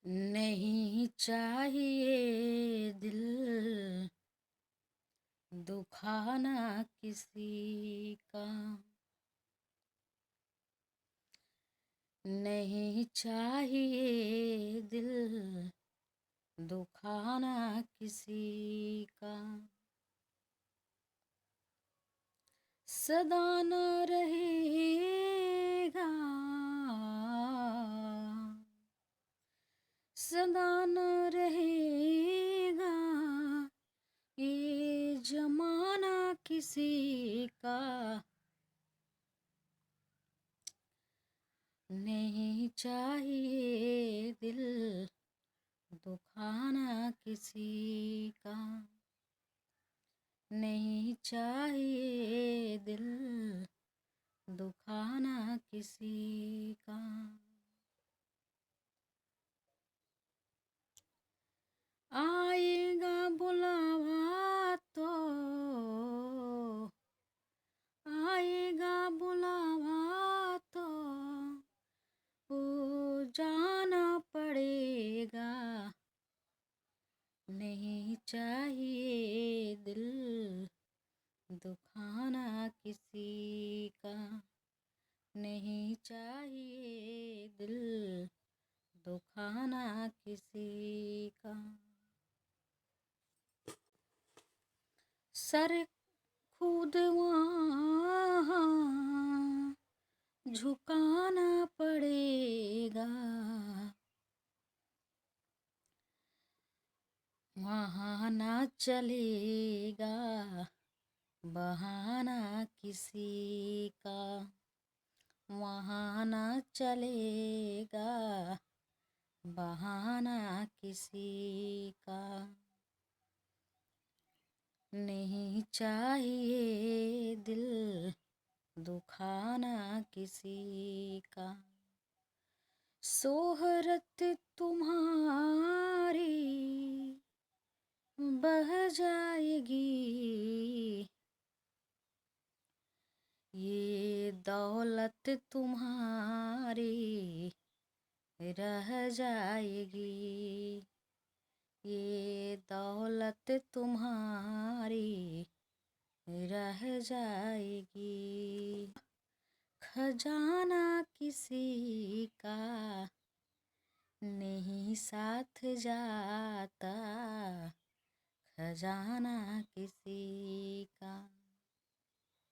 नहीं चाहिए दिल दुखाना किसी का। नहीं चाहिए दिल दुखाना किसी का। सदा न रहेगा, सदा न रहेगा ये जमाना किसी का। नहीं चाहिए दिल दुखाना किसी का। नहीं चाहिए दिल दुखाना किसी का। आएगा बुलावा तो, आएगा बुलावा तो वो जाना पड़ेगा। नहीं चाहिए दिल दुखाना किसी का। नहीं चाहिए दिल दुखाना किसी का। सर खुद वहाँ झुकाना पड़ेगा। वहाँ ना चलेगा बहाना किसी का। वहाँ ना चलेगा बहाना किसी का। नहीं चाहिए दिल दुखाना किसी का। सोहरत तुम्हारी बह जाएगी, ये दौलत तुम्हारी रह जाएगी। ये दौलत तुम्हारी रह जाएगी। खजाना किसी का नहीं साथ जाता, खजाना किसी का।